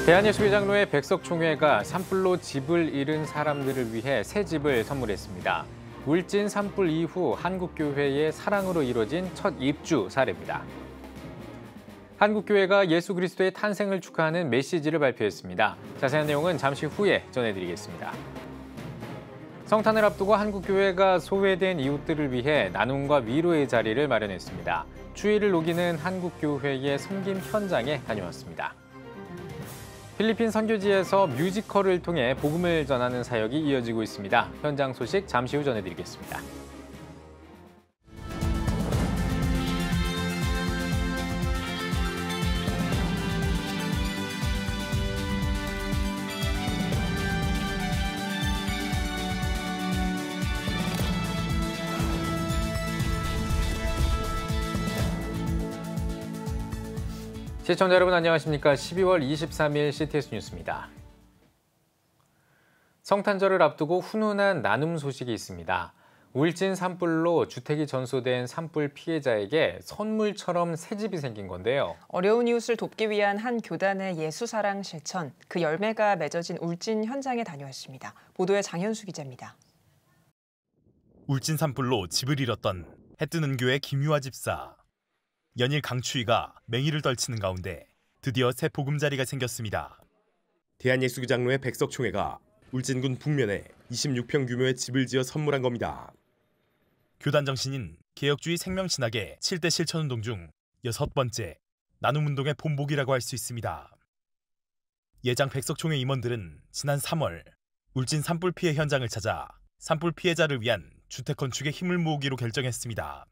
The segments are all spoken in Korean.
대한예수교장로회 백석총회가 산불로 집을 잃은 사람들을 위해 새 집을 선물했습니다. 울진 산불 이후 한국교회의 사랑으로 이뤄진 첫 입주 사례입니다. 한국교회가 예수 그리스도의 탄생을 축하하는 메시지를 발표했습니다. 자세한 내용은 잠시 후에 전해드리겠습니다. 성탄을 앞두고 한국교회가 소외된 이웃들을 위해 나눔과 위로의 자리를 마련했습니다. 추위를 녹이는 한국교회의 섬김 현장에 다녀왔습니다. 필리핀 선교지에서 뮤지컬을 통해 복음을 전하는 사역이 이어지고 있습니다. 현장 소식 잠시 후 전해드리겠습니다. 시청자 여러분 안녕하십니까? 12월 23일 CTS 뉴스입니다. 성탄절을 앞두고 훈훈한 나눔 소식이 있습니다. 울진 산불로 주택이 전소된 산불 피해자에게 선물처럼 새 집이 생긴 건데요. 어려운 이웃을 돕기 위한 한 교단의 예수사랑 실천, 그 열매가 맺어진 울진 현장에 다녀왔습니다. 보도에 장현수 기자입니다. 울진 산불로 집을 잃었던 해뜨는 교회 김유아 집사. 연일 강추위가 맹위를 떨치는 가운데 드디어 새 보금자리가 생겼습니다. 대한예수교장로회 백석총회가 울진군 북면에 26평 규모의 집을 지어 선물한 겁니다. 교단 정신인 개혁주의 생명신학의 7대 실천운동 중 6번째 나눔운동의 본보기라고 할 수 있습니다. 예장 백석총회 임원들은 지난 3월 울진 산불 피해 현장을 찾아 산불 피해자를 위한 주택 건축에 힘을 모으기로 결정했습니다.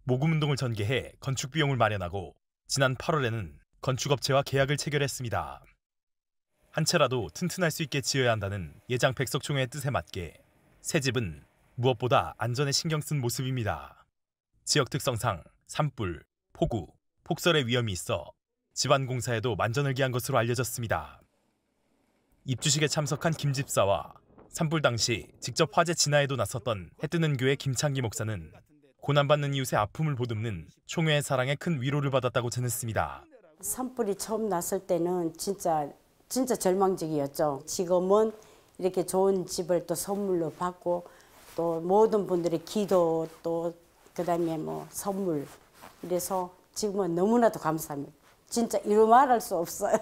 모금운동을 전개해 건축 비용을 마련하고 지난 8월에는 건축업체와 계약을 체결했습니다. 한 채라도 튼튼할 수 있게 지어야 한다는 예장 백석총회의 뜻에 맞게 새 집은 무엇보다 안전에 신경 쓴 모습입니다. 지역 특성상 산불, 폭우, 폭설의 위험이 있어 집안공사에도 만전을 기한 것으로 알려졌습니다. 입주식에 참석한 김 집사와 산불 당시 직접 화재 진화에도 나섰던 해뜨는 교회 김창기 목사는 고난받는 이웃의 아픔을 보듬는 총회의 사랑에 큰 위로를 받았다고 전했습니다. 산불이 처음 났을 때는 진짜 절망적이었죠. 지금은 이렇게 좋은 집을 또 선물로 받고 또 모든 분들의 기도 또 그다음에 뭐 선물 이래서 지금은 너무나도 감사합니다. 진짜 이루 말할 수 없어요.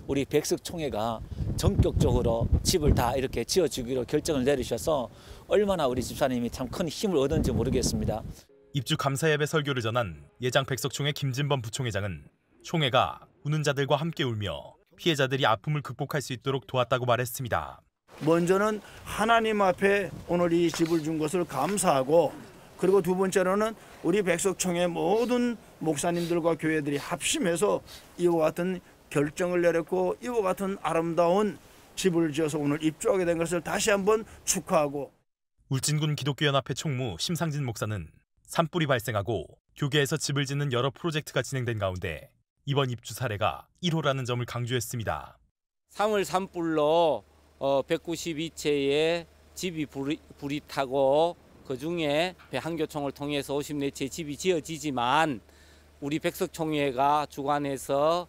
우리 백석총회가 전격적으로 집을 다 이렇게 지어주기로 결정을 내리셔서 얼마나 우리 집사님이 참 큰 힘을 얻은지 모르겠습니다. 입주 감사 예배 설교를 전한 예장 백석총회 김진범 부총회장은 총회가 우는 자들과 함께 울며 피해자들이 아픔을 극복할 수 있도록 도왔다고 말했습니다. 먼저는 하나님 앞에 오늘 이 집을 준 것을 감사하고 그리고 두 번째로는 우리 백석총회 모든 목사님들과 교회들이 합심해서 이와 같은 결정을 내렸고 이와 같은 아름다운 집을 지어서 오늘 입주하게 된 것을 다시 한번 축하하고 울진군 기독교연합회 총무 심상진 목사는 산불이 발생하고 교계에서 집을 짓는 여러 프로젝트가 진행된 가운데 이번 입주 사례가 1호라는 점을 강조했습니다. 3월 산불로 192채의 집이 불이 타고 그중에 한교총을 통해서 54채의 집이 지어지지만 우리 백석총회가 주관해서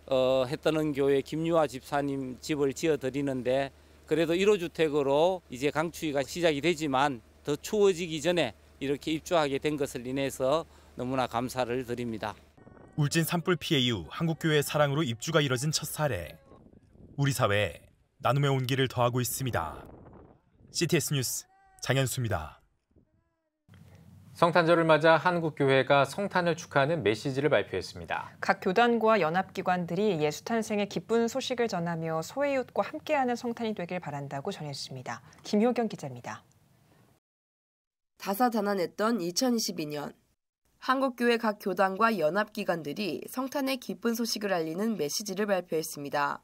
해뜨는 교회 김유아 집사님 집을 지어드리는데 그래도 1호 주택으로 이제 강추위가 시작이 되지만 더 추워지기 전에 이렇게 입주하게 된 것을 인해서 너무나 감사를 드립니다. 울진 산불 피해 이후 한국교회의 사랑으로 입주가 이뤄진 첫 사례. 우리 사회에 나눔의 온기를 더하고 있습니다. CTS 뉴스 장현수입니다. 성탄절을 맞아 한국교회가 성탄을 축하하는 메시지를 발표했습니다. 각 교단과 연합기관들이 예수 탄생의 기쁜 소식을 전하며 소외이웃과 함께하는 성탄이 되길 바란다고 전했습니다. 김효경 기자입니다. 다사다난했던 2022년. 한국교회 각 교단과 연합기관들이 성탄의 기쁜 소식을 알리는 메시지를 발표했습니다.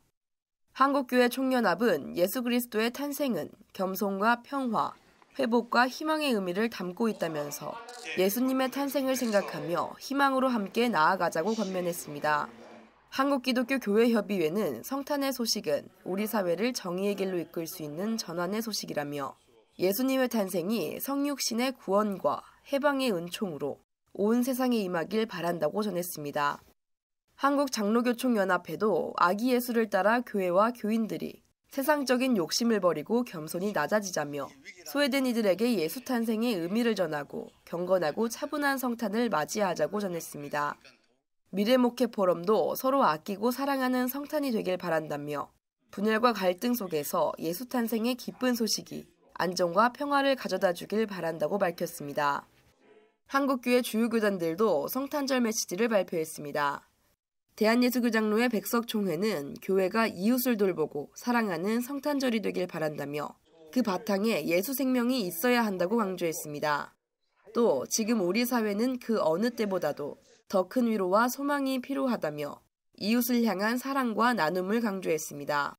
한국교회 총연합은 예수 그리스도의 탄생은 겸손과 평화, 회복과 희망의 의미를 담고 있다면서 예수님의 탄생을 생각하며 희망으로 함께 나아가자고 권면했습니다. 한국기독교교회협의회는 성탄의 소식은 우리 사회를 정의의 길로 이끌 수 있는 전환의 소식이라며 예수님의 탄생이 성육신의 구원과 해방의 은총으로 온 세상에 임하길 바란다고 전했습니다. 한국장로교총연합회도 아기 예수를 따라 교회와 교인들이 세상적인 욕심을 버리고 겸손히 낮아지자며 소외된 이들에게 예수 탄생의 의미를 전하고 경건하고 차분한 성탄을 맞이하자고 전했습니다. 미래목회 포럼도 서로 아끼고 사랑하는 성탄이 되길 바란다며 분열과 갈등 속에서 예수 탄생의 기쁜 소식이 안정과 평화를 가져다 주길 바란다고 밝혔습니다. 한국교회 주요 교단들도 성탄절 메시지를 발표했습니다. 대한예수교장로회 백석총회는 교회가 이웃을 돌보고 사랑하는 성탄절이 되길 바란다며 그 바탕에 예수 생명이 있어야 한다고 강조했습니다. 또 지금 우리 사회는 그 어느 때보다도 더 큰 위로와 소망이 필요하다며 이웃을 향한 사랑과 나눔을 강조했습니다.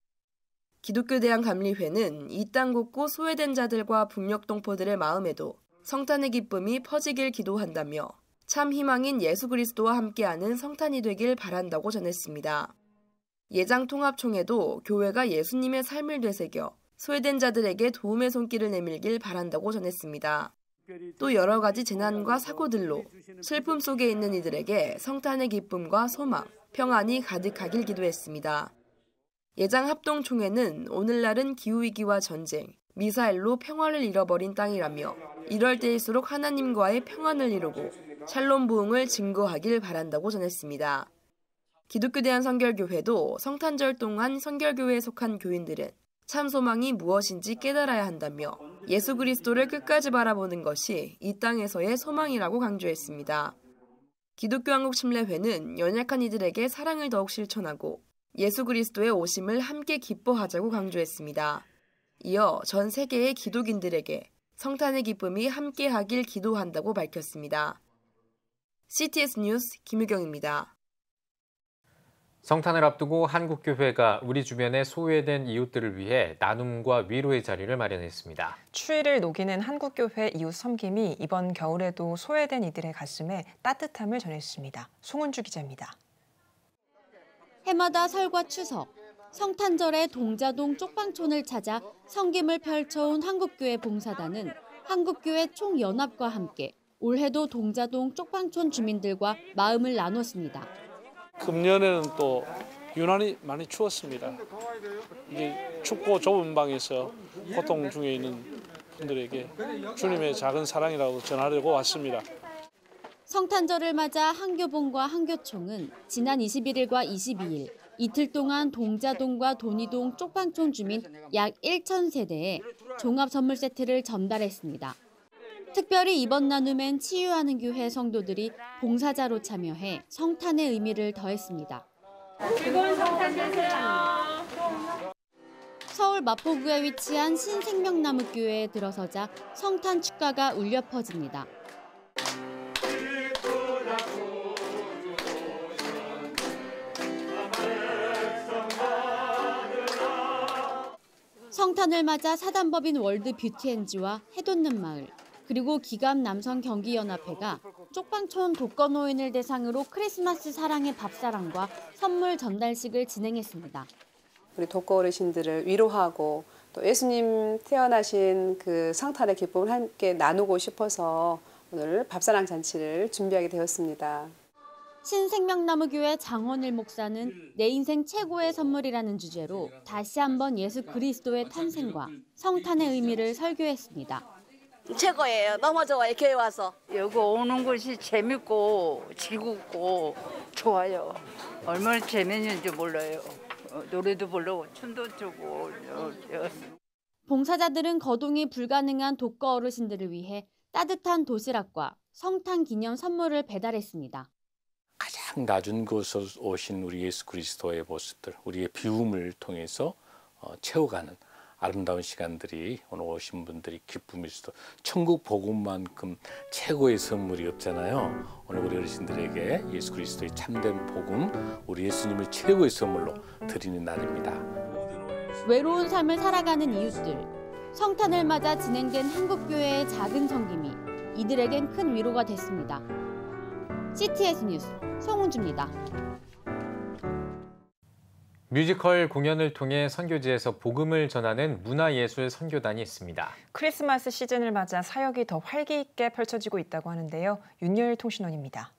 기독교대한감리회는 이 땅 곳곳 소외된 자들과 북녘동포들의 마음에도 성탄의 기쁨이 퍼지길 기도한다며 참 희망인 예수 그리스도와 함께하는 성탄이 되길 바란다고 전했습니다. 예장통합총회도 교회가 예수님의 삶을 되새겨 소외된 자들에게 도움의 손길을 내밀길 바란다고 전했습니다. 또 여러 가지 재난과 사고들로 슬픔 속에 있는 이들에게 성탄의 기쁨과 소망, 평안이 가득하길 기도했습니다. 예장합동총회는 오늘날은 기후위기와 전쟁, 미사일로 평화를 잃어버린 땅이라며 이럴 때일수록 하나님과의 평안을 이루고 샬롬 부흥을 증거하길 바란다고 전했습니다. 기독교대한선결교회도 성탄절 동안 선결교회에 속한 교인들은 참 소망이 무엇인지 깨달아야 한다며 예수 그리스도를 끝까지 바라보는 것이 이 땅에서의 소망이라고 강조했습니다. 기독교한국침례회는 연약한 이들에게 사랑을 더욱 실천하고 예수 그리스도의 오심을 함께 기뻐하자고 강조했습니다. 이어 전 세계의 기독인들에게 성탄의 기쁨이 함께하길 기도한다고 밝혔습니다. CTS 뉴스 김유경입니다. 성탄을 앞두고 한국교회가 우리 주변의 소외된 이웃들을 위해 나눔과 위로의 자리를 마련했습니다. 추위를 녹이는 한국교회 이웃 섬김이 이번 겨울에도 소외된 이들의 가슴에 따뜻함을 전했습니다. 송은주 기자입니다. 해마다 설과 추석, 성탄절에 동자동 쪽방촌을 찾아 섬김을 펼쳐온 한국교회 봉사단은 한국교회 총연합과 함께 올해도 동자동 쪽방촌 주민들과 마음을 나눴습니다. 금년에는 또 유난히 많이 추웠습니다. 이게 춥고 좁은 방에서 고통 중에 있는 분들에게 주님의 작은 사랑이라고 전하려고 왔습니다. 성탄절을 맞아 한교봉과 한교총은 지난 21일과 22일 이틀 동안 동자동과 돈이동 쪽방촌 주민 약 1,000세대에 종합 선물 세트를 전달했습니다. 특별히 이번 나눔엔 치유하는 교회 성도들이 봉사자로 참여해 성탄의 의미를 더했습니다. 즐거운 성탄 되세요. 서울 마포구에 위치한 신생명나무교회에 들어서자 성탄 축가가 울려 퍼집니다. 성탄을 맞아 사단법인 월드뷰티엔지와 해돋는 마을, 그리고 기감 남성경기연합회가 쪽방촌 독거노인을 대상으로 크리스마스 사랑의 밥사랑과 선물 전달식을 진행했습니다. 우리 독거 어르신들을 위로하고 또 예수님 태어나신 그 성탄의 기쁨을 함께 나누고 싶어서 오늘 밥사랑 잔치를 준비하게 되었습니다. 신생명나무교회 장원일 목사는 내 인생 최고의 선물이라는 주제로 다시 한번 예수 그리스도의 탄생과 성탄의 의미를 설교했습니다. 최고예요. 너무 좋아요. 교회 와서. 여기 오는 것이 재밌고 즐겁고 좋아요. 얼마나 재밌는지 몰라요. 노래도 부르고 춤도 추고. 봉사자들은 거동이 불가능한 독거 어르신들을 위해 따뜻한 도시락과 성탄 기념 선물을 배달했습니다. 가장 낮은 곳에서 오신 우리 예수 그리스도의 모습들, 우리의 비움을 통해서 채워가는 아름다운 시간들이 오늘 오신 분들이 기쁨일 수도, 천국 복음만큼 최고의 선물이 없잖아요. 오늘 우리 어르신들에게 예수 그리스도의 참된 복음, 우리 예수님을 최고의 선물로 드리는 날입니다. 외로운 삶을 살아가는 이웃들, 성탄을 맞아 진행된 한국교회의 작은 섬김이 이들에겐 큰 위로가 됐습니다. CTS 뉴스 송은주입니다. 뮤지컬 공연을 통해 선교지에서 복음을 전하는 문화예술 선교단이 있습니다. 크리스마스 시즌을 맞아 사역이 더 활기 있게 펼쳐지고 있다고 하는데요. 윤여일 통신원입니다.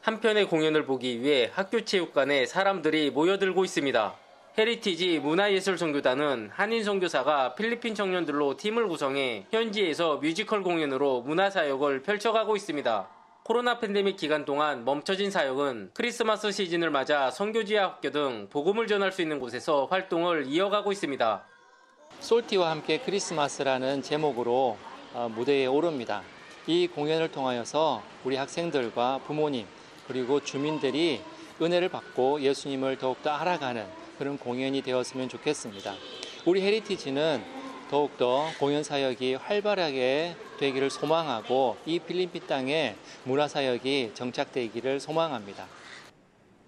한편의 공연을 보기 위해 학교 체육관에 사람들이 모여들고 있습니다. 헤리티지 문화예술선교단은 한인 선교사가 필리핀 청년들로 팀을 구성해 현지에서 뮤지컬 공연으로 문화사역을 펼쳐가고 있습니다. 코로나 팬데믹 기간 동안 멈춰진 사역은 크리스마스 시즌을 맞아 선교지와 학교 등 복음을 전할 수 있는 곳에서 활동을 이어가고 있습니다. 솔티와 함께 크리스마스라는 제목으로 무대에 오릅니다. 이 공연을 통하여서 우리 학생들과 부모님 그리고 주민들이 은혜를 받고 예수님을 더욱더 알아가는 그런 공연이 되었으면 좋겠습니다. 우리 헤리티지는 더욱더 공연 사역이 활발하게 되기를 소망하고 이 필리핀 땅에 문화 사역이 정착되기를 소망합니다.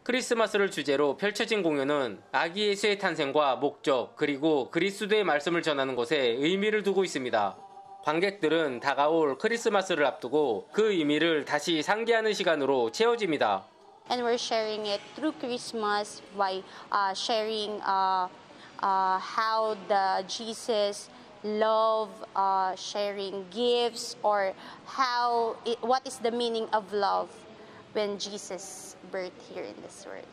크리스마스를 주제로 펼쳐진 공연은 아기 예수의 탄생과 목적 그리고 그리스도의 말씀을 전하는 것에 의미를 두고 있습니다. 관객들은 다가올 크리스마스를 앞두고 그 의미를 다시 상기하는 시간으로 채워집니다. And we're sharing it through Christmas by sharing how the Jesus love sharing gifts or what is the meaning of love when Jesus birthed here in this world.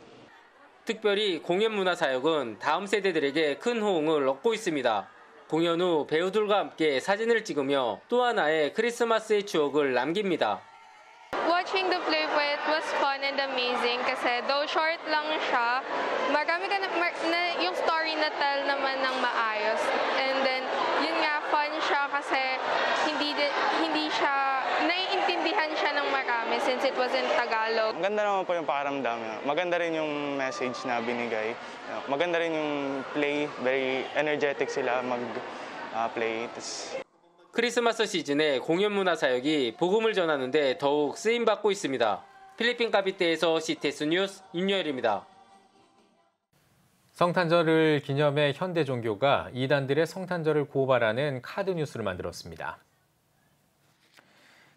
특별히 공연 문화 사역은 다음 세대들에게 큰 호응을 얻고 있습니다. 공연 후 배우들과 함께 사진을 찍으며 또 하나의 크리스마스의 추억을 남깁니다. Watching the play po, it was fun and amazing kasi though short lang siya, marami yung story na tell naman ng maayos. And then, yun nga, fun siya kasi hindi siya, naiintindihan siya ng marami since it was in Tagalog. Maganda naman po yung pakiramdam. Maganda rin yung message na binigay. Maganda rin yung play, very energetic sila mag-play. 크리스마스 시즌에 공연 문화 사역이 복음을 전하는 데 더욱 쓰임받고 있습니다. 필리핀 카비테에서 CTS 뉴스 윤여일입니다. 성탄절을 기념해 현대 종교가 이단들의 성탄절을 고발하는 카드 뉴스를 만들었습니다.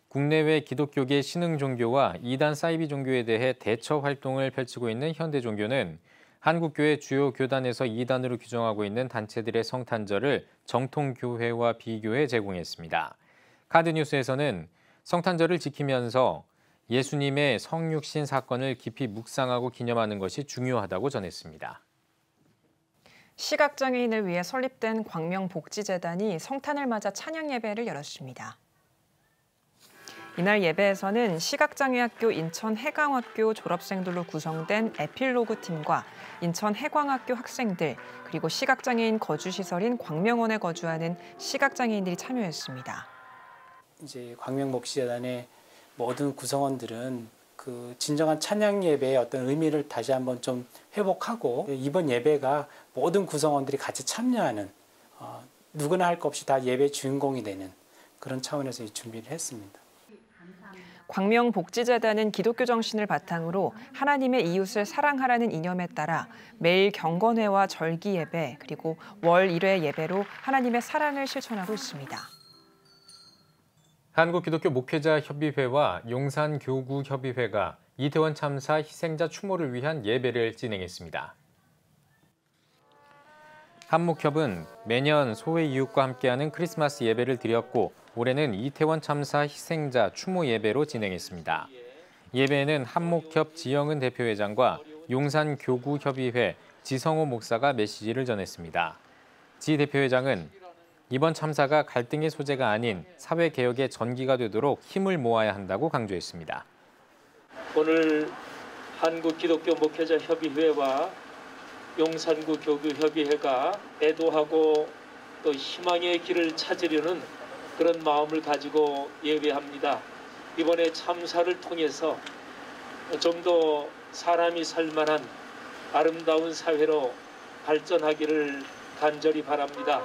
국내외 기독교계 신흥 종교와 이단 사이비 종교에 대해 대처 활동을 펼치고 있는 현대 종교는 한국교회 주요 교단에서 이단으로 규정하고 있는 단체들의 성탄절을 정통교회와 비교해 제공했습니다. 카드뉴스에서는 성탄절을 지키면서 예수님의 성육신 사건을 깊이 묵상하고 기념하는 것이 중요하다고 전했습니다. 시각장애인을 위해 설립된 광명복지재단이 성탄을 맞아 찬양 예배를 열었습니다. 이날 예배에서는 시각장애학교 인천해광학교 졸업생들로 구성된 에필로그 팀과 인천해광학교 학생들 그리고 시각장애인 거주시설인 광명원에 거주하는 시각장애인들이 참여했습니다. 이제 광명복지재단의 모든 구성원들은 그 진정한 찬양 예배의 어떤 의미를 다시 한번 좀 회복하고 이번 예배가 모든 구성원들이 같이 참여하는 누구나 할 것 없이 다 예배 주인공이 되는 그런 차원에서 준비를 했습니다. 광명복지재단은 기독교 정신을 바탕으로 하나님의 이웃을 사랑하라는 이념에 따라 매일 경건회와 절기 예배 그리고 월 1회 예배로 하나님의 사랑을 실천하고 있습니다. 한국기독교 목회자 협의회와 용산교구협의회가 이태원 참사 희생자 추모를 위한 예배를 진행했습니다. 한목협은 매년 소외 이웃과 함께하는 크리스마스 예배를 드렸고 올해는 이태원 참사 희생자 추모 예배로 진행했습니다. 예배에는 한목협 지영은 대표회장과 용산교구협의회 지성호 목사가 메시지를 전했습니다. 지 대표회장은 이번 참사가 갈등의 소재가 아닌 사회개혁의 전기가 되도록 힘을 모아야 한다고 강조했습니다. 오늘 한국기독교 목회자 협의회와 용산구 교구협의회가 애도하고 또 희망의 길을 찾으려는 그런 마음을 가지고 예배합니다. 이번에 참사를 통해서 좀 더 사람이 살만한 아름다운 사회로 발전하기를 간절히 바랍니다.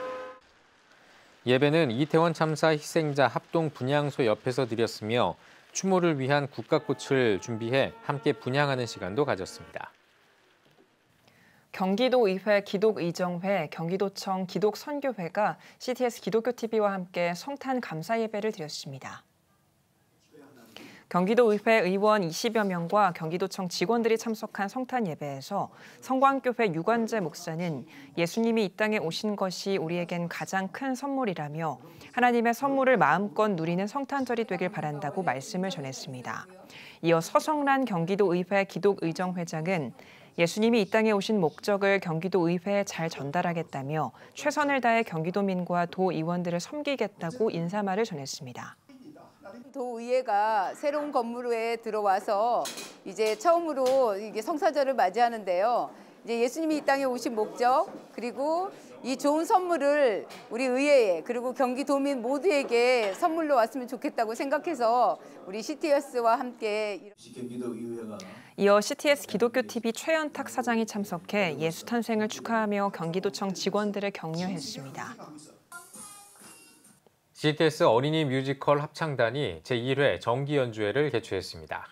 예배는 이태원 참사 희생자 합동 분향소 옆에서 드렸으며 추모를 위한 국가꽃을 준비해 함께 분향하는 시간도 가졌습니다. 경기도의회 기독의정회, 경기도청 기독선교회가 CTS 기독교TV와 함께 성탄 감사 예배를 드렸습니다. 경기도의회 의원 20여 명과 경기도청 직원들이 참석한 성탄 예배에서 성광교회 유관재 목사는 예수님이 이 땅에 오신 것이 우리에겐 가장 큰 선물이라며 하나님의 선물을 마음껏 누리는 성탄절이 되길 바란다고 말씀을 전했습니다. 이어 서성란 경기도의회 기독의정회장은 예수님이 이 땅에 오신 목적을 경기도의회에 잘 전달하겠다며 최선을 다해 경기도민과 도의원들을 섬기겠다고 인사말을 전했습니다. 도의회가 새로운 건물에 들어와서 이제 처음으로 이게 성사절을 맞이하는데요. 이제 예수님이 이 땅에 오신 목적, 그리고 이 좋은 선물을 우리 의회에, 그리고 경기도민 모두에게 선물로 왔으면 좋겠다고 생각해서 우리 CTS와 함께 이어 CTS 기독교TV 최연탁 사장이 참석해 예수 탄생을 축하하며 경기도청 직원들을 격려했습니다. CTS 어린이 뮤지컬 합창단이 제1회 정기 연주회를 개최했습니다.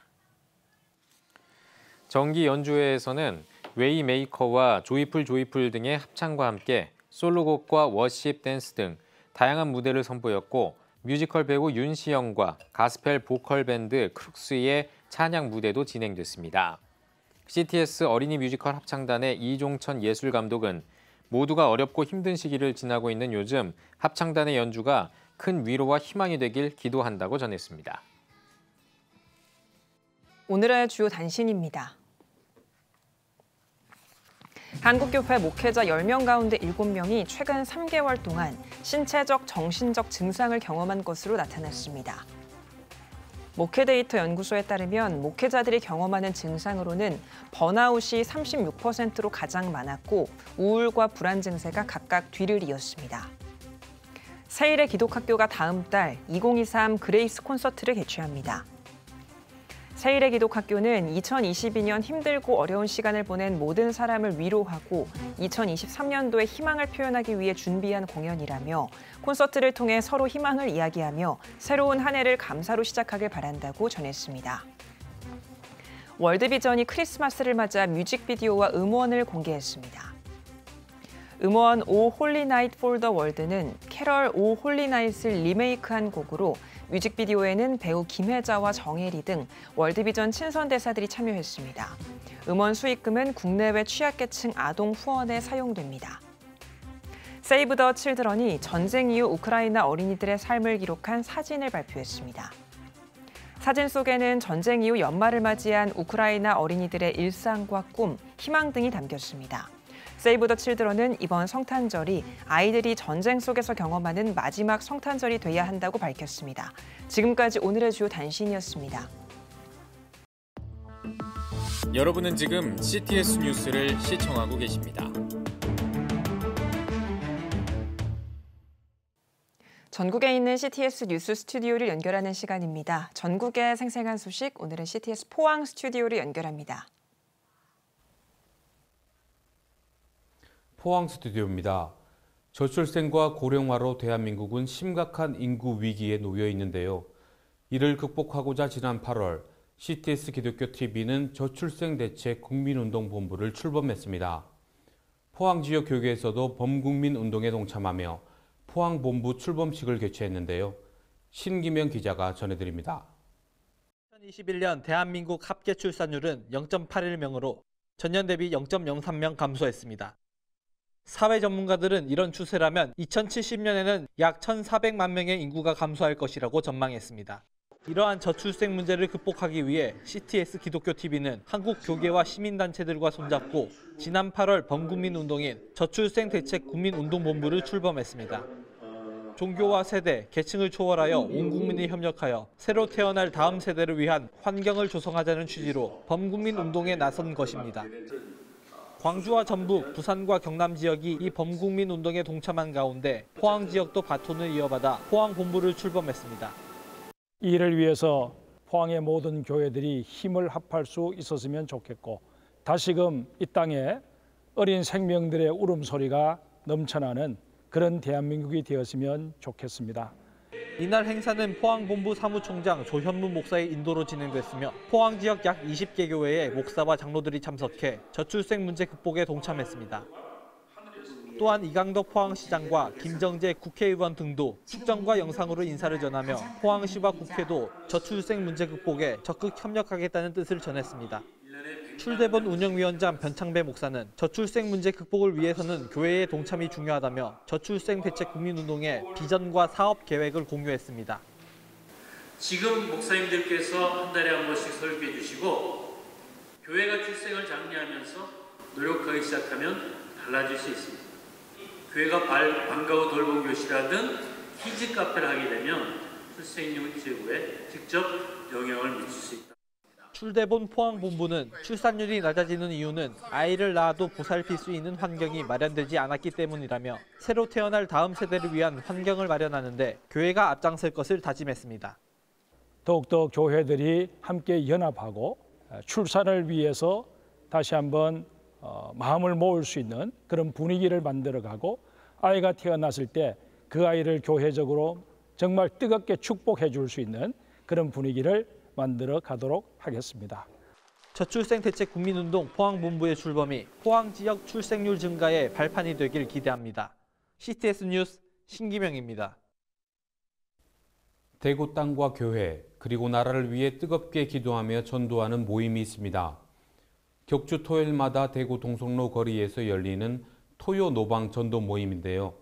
정기 연주회에서는 웨이 메이커와 조이풀 등의 합창과 함께 솔로곡과 워십 댄스 등 다양한 무대를 선보였고 뮤지컬 배우 윤시영과 가스펠 보컬 밴드 크룩스의 찬양 무대도 진행됐습니다. CTS 어린이 뮤지컬 합창단의 이종천 예술감독은 모두가 어렵고 힘든 시기를 지나고 있는 요즘 합창단의 연주가 큰 위로와 희망이 되길 기도한다고 전했습니다. 오늘의 주요 단신입니다. 한국교회 목회자 10명 가운데 7명이 최근 3개월 동안 신체적, 정신적 증상을 경험한 것으로 나타났습니다. 목회데이터 연구소에 따르면 목회자들이 경험하는 증상으로는 번아웃이 36%로 가장 많았고 우울과 불안 증세가 각각 뒤를 이었습니다. 세일의 기독학교가 다음 달 2023 그레이스 콘서트를 개최합니다. 세일의 기독학교는 2022년 힘들고 어려운 시간을 보낸 모든 사람을 위로하고 2023년도에 희망을 표현하기 위해 준비한 공연이라며 콘서트를 통해 서로 희망을 이야기하며 새로운 한 해를 감사로 시작하길 바란다고 전했습니다. 월드비전이 크리스마스를 맞아 뮤직비디오와 음원을 공개했습니다. 음원 오 홀리 나잇 폴 더 월드는 캐럴 오 홀리 나잇을 리메이크한 곡으로 뮤직비디오에는 배우 김혜자와 정혜리 등 월드비전 친선 대사들이 참여했습니다. 음원 수익금은 국내외 취약계층 아동 후원에 사용됩니다. 세이브 더 칠드런이 전쟁 이후 우크라이나 어린이들의 삶을 기록한 사진을 발표했습니다. 사진 속에는 전쟁 이후 연말을 맞이한 우크라이나 어린이들의 일상과 꿈, 희망 등이 담겼습니다. 세이브 더 칠드런은 이번 성탄절이 아이들이 전쟁 속에서 경험하는 마지막 성탄절이 돼야 한다고 밝혔습니다. 지금까지 오늘의 주요 단신이었습니다. 여러분은 지금 CTS 뉴스를 시청하고 계십니다. 전국에 있는 CTS 뉴스 스튜디오를 연결하는 시간입니다. 전국의 생생한 소식, 오늘은 CTS 포항 스튜디오를 연결합니다. 포항 스튜디오입니다. 저출생과 고령화로 대한민국은 심각한 인구 위기에 놓여 있는데요. 이를 극복하고자 지난 8월 CTS 기독교 TV는 저출생 대책 국민운동본부를 출범했습니다. 포항 지역 교계에서도 범국민 운동에 동참하며 포항 본부 출범식을 개최했는데요. 신기명 기자가 전해드립니다. 2021년 대한민국 합계 출산율은 0.81명으로 전년 대비 0.03명 감소했습니다. 사회 전문가들은 이런 추세라면 2070년에는 약 1,400만 명의 인구가 감소할 것이라고 전망했습니다. 이러한 저출생 문제를 극복하기 위해 CTS 기독교 TV는 한국 교계와 시민단체들과 손잡고 지난 8월 범국민 운동인 저출생 대책 국민운동본부를 출범했습니다. 종교와 세대, 계층을 초월하여 온 국민이 협력하여 새로 태어날 다음 세대를 위한 환경을 조성하자는 취지로 범국민 운동에 나선 것입니다. 광주와 전북, 부산과 경남 지역이 이 범국민 운동에 동참한 가운데 포항 지역도 바톤을 이어받아 포항 본부를 출범했습니다. 이를 위해서 포항의 모든 교회들이 힘을 합할 수 있었으면 좋겠고 다시금 이 땅에 어린 생명들의 울음소리가 넘쳐나는 그런 대한민국이 되었으면 좋겠습니다. 이날 행사는 포항 본부 사무총장 조현무 목사의 인도로 진행됐으며 포항 지역 약 20개 교회의 목사와 장로들이 참석해 저출생 문제 극복에 동참했습니다. 또한 이강덕 포항시장과 김정재 국회의원 등도 축전과 영상으로 인사를 전하며 포항시와 국회도 저출생 문제 극복에 적극 협력하겠다는 뜻을 전했습니다. 출대본 운영위원장 변창배 목사는 저출생 문제 극복을 위해서는 교회의 동참이 중요하다며 저출생 대책 국민운동의 비전과 사업 계획을 공유했습니다. 지금 목사님들께서 한 달에 한 번씩 설교해 주시고 교회가 출생을 장려하면서 노력하기 시작하면 달라질 수 있습니다. 교회가 방과 후 돌봄 교실하든 키즈 카페를 하게 되면 출생률 제고에 직접 영향을 미칠 수 있다. 출대본 포항본부는 출산율이 낮아지는 이유는 아이를 낳아도 보살필 수 있는 환경이 마련되지 않았기 때문이라며 새로 태어날 다음 세대를 위한 환경을 마련하는 데 교회가 앞장설 것을 다짐했습니다. 더욱더 교회들이 함께 연합하고 출산을 위해서 다시 한번 마음을 모을 수 있는 그런 분위기를 만들어가고 아이가 태어났을 때 그 아이를 교회적으로 정말 뜨겁게 축복해 줄 수 있는 그런 분위기를 만들어 가도록 하겠습니다. 저출생 대책 국민운동 포항본부의 출범이 포항 지역 출생률 증가의 발판이 되길 기대합니다. CTS 뉴스 신기명입니다. 대구 땅과 교회 그리고 나라를 위해 뜨겁게 기도하며 전도하는 모임이 있습니다. 격주 토요일마다 대구 동성로 거리에서 열리는 토요 노방 전도 모임인데요.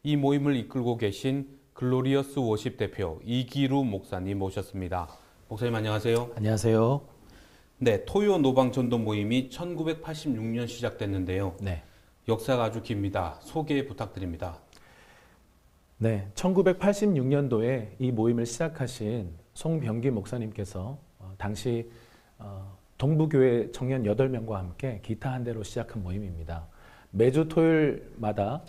이 모임을 이끌고 계신 글로리어스 워십 대표 이기루 목사님 모셨습니다. 목사님 안녕하세요. 안녕하세요. 네, 토요 노방 전도 모임이 1986년 시작됐는데요. 네. 역사가 아주 깁니다. 소개 부탁드립니다. 네, 1986년도에 이 모임을 시작하신 송병기 목사님께서 당시 동부교회 청년 8명과 함께 기타 한 대로 시작한 모임입니다. 매주 토요일마다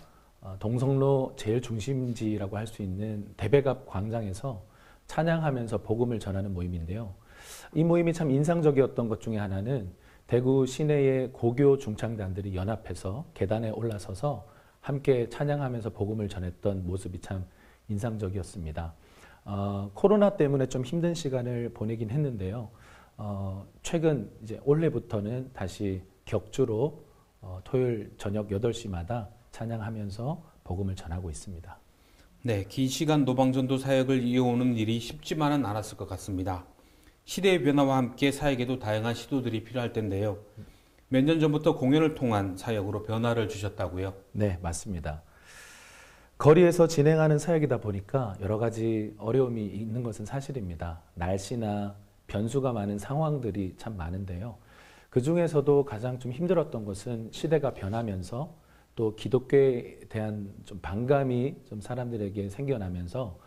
동성로 제일 중심지라고 할 수 있는 대백앞 광장에서 찬양하면서 복음을 전하는 모임인데요. 이 모임이 참 인상적이었던 것 중에 하나는 대구 시내의 고교 중창단들이 연합해서 계단에 올라서서 함께 찬양하면서 복음을 전했던 모습이 참 인상적이었습니다. 코로나 때문에 좀 힘든 시간을 보내긴 했는데요. 최근 이제 올해부터는 다시 격주로 토요일 저녁 8시마다 찬양하면서 복음을 전하고 있습니다. 네, 긴 시간 노방전도 사역을 이어오는 일이 쉽지만은 않았을 것 같습니다. 시대의 변화와 함께 사역에도 다양한 시도들이 필요할 텐데요. 몇 년 전부터 공연을 통한 사역으로 변화를 주셨다고요? 네, 맞습니다. 거리에서 진행하는 사역이다 보니까 여러 가지 어려움이 있는 것은 사실입니다. 날씨나 변수가 많은 상황들이 참 많은데요. 그 중에서도 가장 좀 힘들었던 것은 시대가 변하면서 또 기독교에 대한 좀 반감이 좀 사람들에게 생겨나면서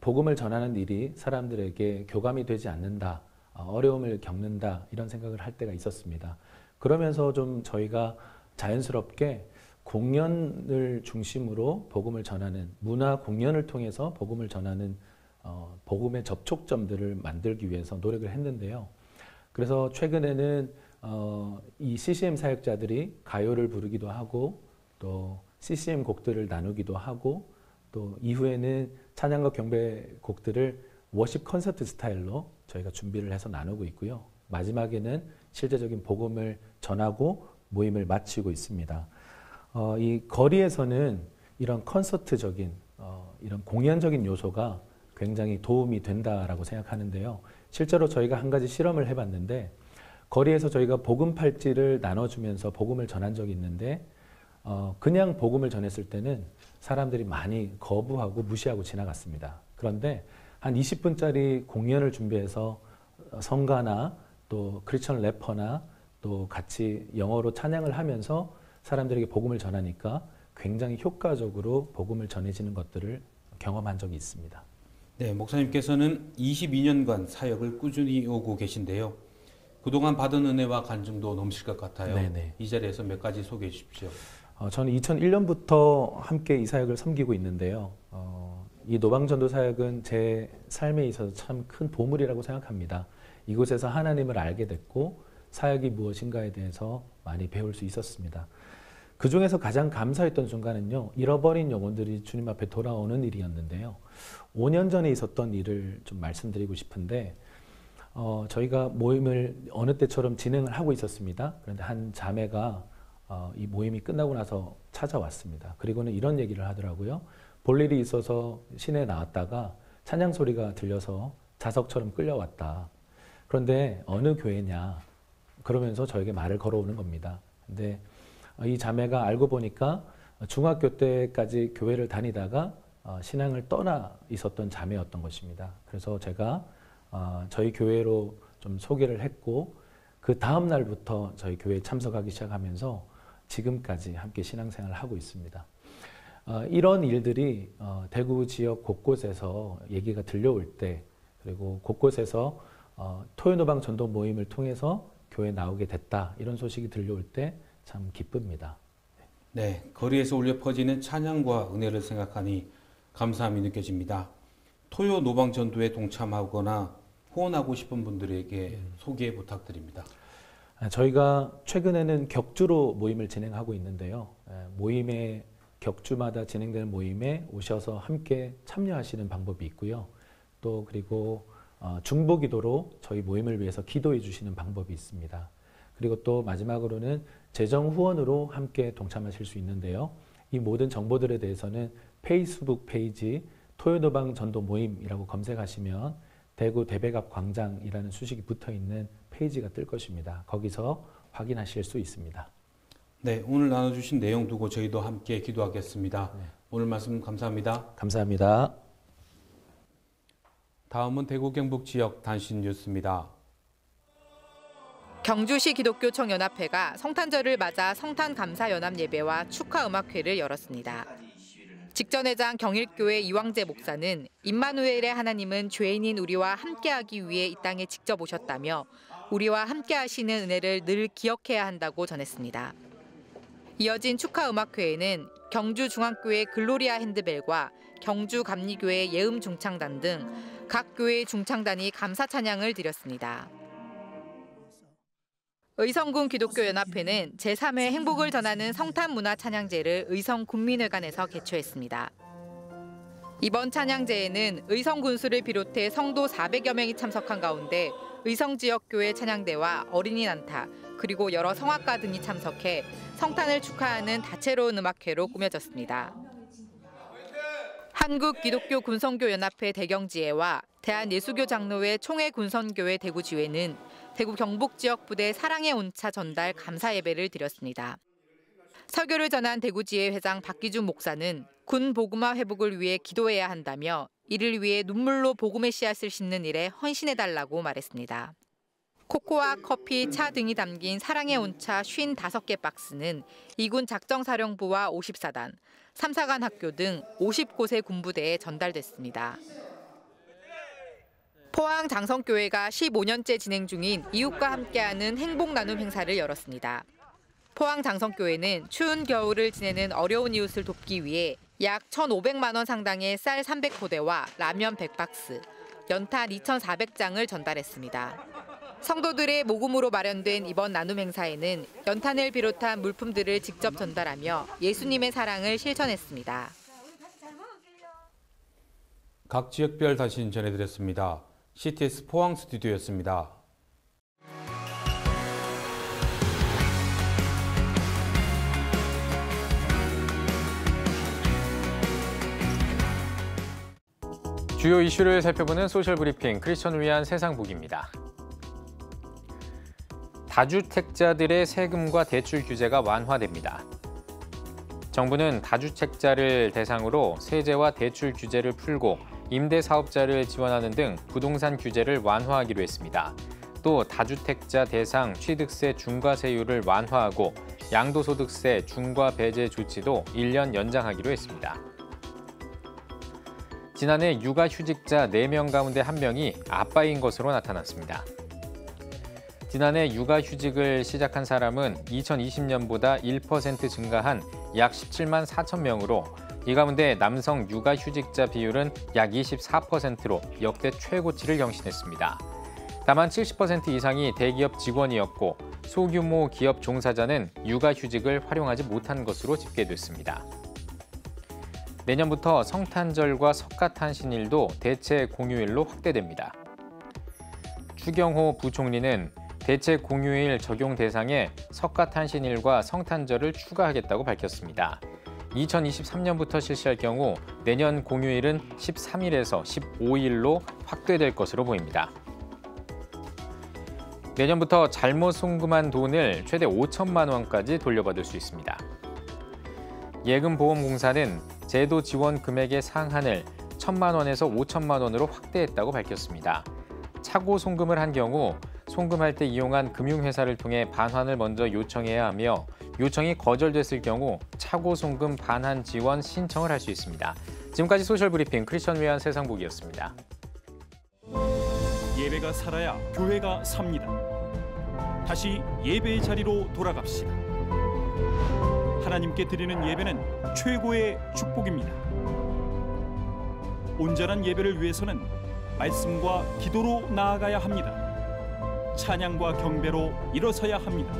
복음을 전하는 일이 사람들에게 교감이 되지 않는다, 어려움을 겪는다 이런 생각을 할 때가 있었습니다. 그러면서 좀 저희가 자연스럽게 공연을 중심으로 복음을 전하는 문화 공연을 통해서 복음을 전하는 복음의 접촉점들을 만들기 위해서 노력을 했는데요. 그래서 최근에는 이 CCM 사역자들이 가요를 부르기도 하고 또 CCM 곡들을 나누기도 하고 또 이후에는 찬양과 경배 곡들을 워십 콘서트 스타일로 저희가 준비를 해서 나누고 있고요. 마지막에는 실제적인 복음을 전하고 모임을 마치고 있습니다. 이 거리에서는 이런 콘서트적인 이런 공연적인 요소가 굉장히 도움이 된다라고 생각하는데요. 실제로 저희가 한 가지 실험을 해봤는데 거리에서 저희가 복음 팔찌를 나눠주면서 복음을 전한 적이 있는데 그냥 복음을 전했을 때는 사람들이 많이 거부하고 무시하고 지나갔습니다. 그런데 한 20분짜리 공연을 준비해서 성가나 또 크리스천 래퍼나 또 같이 영어로 찬양을 하면서 사람들에게 복음을 전하니까 굉장히 효과적으로 복음을 전해지는 것들을 경험한 적이 있습니다. 네, 목사님께서는 22년간 사역을 꾸준히 오고 계신데요. 그동안 받은 은혜와 간증도 넘칠 것 같아요. 네네. 이 자리에서 몇 가지 소개해 주십시오. 저는 2001년부터 함께 이 사역을 섬기고 있는데요. 이 노방전도 사역은 제 삶에 있어서 참 큰 보물이라고 생각합니다. 이곳에서 하나님을 알게 됐고 사역이 무엇인가에 대해서 많이 배울 수 있었습니다. 그 중에서 가장 감사했던 순간은요. 잃어버린 영혼들이 주님 앞에 돌아오는 일이었는데요. 5년 전에 있었던 일을 좀 말씀드리고 싶은데 저희가 모임을 어느 때처럼 진행을 하고 있었습니다. 그런데 한 자매가 이 모임이 끝나고 나서 찾아왔습니다. 그리고는 이런 얘기를 하더라고요. 볼 일이 있어서 시내에 나왔다가 찬양 소리가 들려서 자석처럼 끌려왔다. 그런데 어느 교회냐? 그러면서 저에게 말을 걸어오는 겁니다. 근데 이 자매가 알고 보니까 중학교 때까지 교회를 다니다가 신앙을 떠나 있었던 자매였던 것입니다. 그래서 제가 저희 교회로 좀 소개를 했고 그 다음 날부터 저희 교회에 참석하기 시작하면서 지금까지 함께 신앙생활을 하고 있습니다. 이런 일들이 대구 지역 곳곳에서 얘기가 들려올 때 그리고 곳곳에서 토요노방 전도 모임을 통해서 교회에 나오게 됐다 이런 소식이 들려올 때 참 기쁩니다. 네, 거리에서 울려 퍼지는 찬양과 은혜를 생각하니 감사함이 느껴집니다. 토요 노방 전도에 동참하거나 후원하고 싶은 분들에게 소개 부탁드립니다. 저희가 최근에는 격주로 모임을 진행하고 있는데요. 모임에 격주마다 진행되는 모임에 오셔서 함께 참여하시는 방법이 있고요. 또 그리고 중보기도로 저희 모임을 위해서 기도해 주시는 방법이 있습니다. 그리고 또 마지막으로는 재정 후원으로 함께 동참하실 수 있는데요. 이 모든 정보들에 대해서는 페이스북 페이지 토요노방 전도 모임이라고 검색하시면 대구 대백앞 광장이라는 수식이 붙어 있는 페이지가 뜰 것입니다. 거기서 확인하실 수 있습니다. 네, 오늘 나눠주신 내용 두고 저희도 함께 기도하겠습니다. 네. 오늘 말씀 감사합니다. 감사합니다. 다음은 대구 경북 지역 단신 뉴스입니다. 경주시 기독교청연합회가 성탄절을 맞아 성탄감사연합 예배와 축하음악회를 열었습니다. 직전회장 경일교회 이왕재 목사는 임마누엘의 하나님은 죄인인 우리와 함께하기 위해 이 땅에 직접 오셨다며 우리와 함께하시는 은혜를 늘 기억해야 한다고 전했습니다. 이어진 축하음악회에는 경주중앙교회 글로리아 핸드벨과 경주감리교회 예음중창단 등 각 교회 중창단이 감사 찬양을 드렸습니다. 의성군 기독교연합회는 제3회 행복을 전하는 성탄문화 찬양제를 의성군민회관에서 개최했습니다. 이번 찬양제에는 의성군수를 비롯해 성도 400여 명이 참석한 가운데 의성지역교회 찬양대와 어린이 난타, 그리고 여러 성악가 등이 참석해 성탄을 축하하는 다채로운 음악회로 꾸며졌습니다. 한국기독교군선교연합회 대경지회와 대한예수교장로회 총회군선교회 대구지회는 대구 경북지역부대 사랑의 온차 전달 감사 예배를 드렸습니다. 설교를 전한 대구지회 회장 박기준 목사는 군 복음화 회복을 위해 기도해야 한다며 이를 위해 눈물로 복음의 씨앗을 심는 일에 헌신해달라고 말했습니다. 코코아, 커피, 차 등이 담긴 사랑의 온차 55개 박스는 2군 작정사령부와 54단, 3사관 학교 등 50곳의 군부대에 전달됐습니다. 포항 장성교회가 15년째 진행 중인 이웃과 함께하는 행복 나눔 행사를 열었습니다. 포항 장성교회는 추운 겨울을 지내는 어려운 이웃을 돕기 위해 약 1,500만 원 상당의 쌀 300포대와 라면 100박스, 연탄 2,400장을 전달했습니다. 성도들의 모금으로 마련된 이번 나눔 행사에는 연탄을 비롯한 물품들을 직접 전달하며 예수님의 사랑을 실천했습니다. 각 지역별 단신 전해드렸습니다. CTS 포항 스튜디오였습니다. 주요 이슈를 살펴보는 소셜 브리핑 크리스천을 위한 세상북입니다. 다주택자들의 세금과 대출 규제가 완화됩니다. 정부는 다주택자를 대상으로 세제와 대출 규제를 풀고 임대사업자를 지원하는 등 부동산 규제를 완화하기로 했습니다. 또 다주택자 대상 취득세 중과세율을 완화하고 양도소득세 중과 배제 조치도 1년 연장하기로 했습니다. 지난해 육아휴직자 4명 가운데 1명이 아빠인 것으로 나타났습니다. 지난해 육아휴직을 시작한 사람은 2020년보다 1% 증가한 약 17만 4천 명으로 이 가운데 남성 육아휴직자 비율은 약 24%로 역대 최고치를 경신했습니다. 다만 70% 이상이 대기업 직원이었고 소규모 기업 종사자는 육아휴직을 활용하지 못한 것으로 집계됐습니다. 내년부터 성탄절과 석가탄신일도 대체 공휴일로 확대됩니다. 추경호 부총리는 대체 공휴일 적용 대상에 석가탄신일과 성탄절을 추가하겠다고 밝혔습니다. 2023년부터 실시할 경우 내년 공휴일은 13일에서 15일로 확대될 것으로 보입니다. 내년부터 잘못 송금한 돈을 최대 5천만 원까지 돌려받을 수 있습니다. 예금보험공사는 제도 지원 금액의 상한을 1,000만 원에서 5천만 원으로 확대했다고 밝혔습니다. 차고 송금을 한 경우 송금할 때 이용한 금융회사를 통해 반환을 먼저 요청해야 하며 요청이 거절됐을 경우 차고 송금 반환 지원 신청을 할 수 있습니다. 지금까지 소셜브리핑 크리스천 외환 세상복이었습니다. 예배가 살아야 교회가 삽니다. 다시 예배의 자리로 돌아갑시다. 하나님께 드리는 예배는 최고의 축복입니다. 온전한 예배를 위해서는 말씀과 기도로 나아가야 합니다. 찬양과 경배로 일어서야 합니다.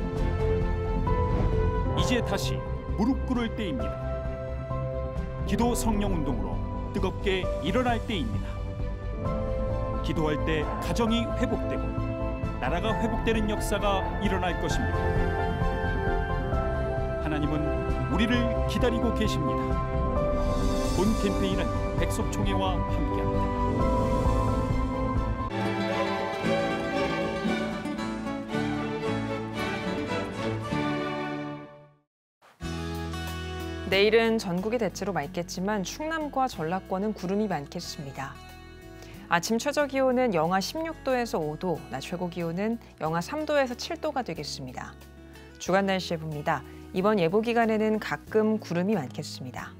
이제 다시 무릎 꿇을 때입니다. 기도 성령 운동으로 뜨겁게 일어날 때입니다. 기도할 때 가정이 회복되고 나라가 회복되는 역사가 일어날 것입니다. 하나님은 우리를 기다리고 계십니다. 본 캠페인은 백석총회와 함께합니다. 내일은 전국이 대체로 맑겠지만 충남과 전라권은 구름이 많겠습니다. 아침 최저 기온은 영하 16도에서 5도, 낮 최고 기온은 영하 3도에서 7도가 되겠습니다. 주간 날씨 예보입니다. 이번 예보 기간에는 가끔 구름이 많겠습니다.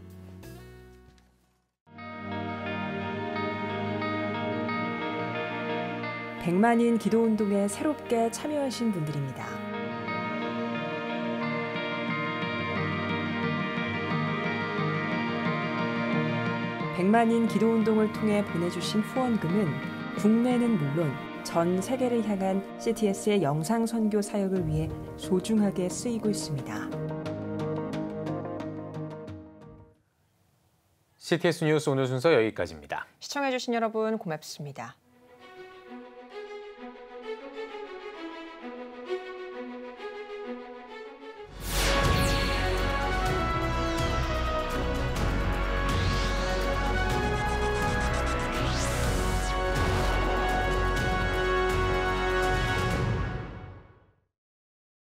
백만인 기도운동에 새롭게 참여하신 분들입니다. 백만인 기도운동을 통해 보내주신 후원금은 국내는 물론 전 세계를 향한 CTS의 영상 선교 사역을 위해 소중하게 쓰이고 있습니다. CTS 뉴스 오늘 순서 여기까지입니다. 시청해주신 여러분 고맙습니다.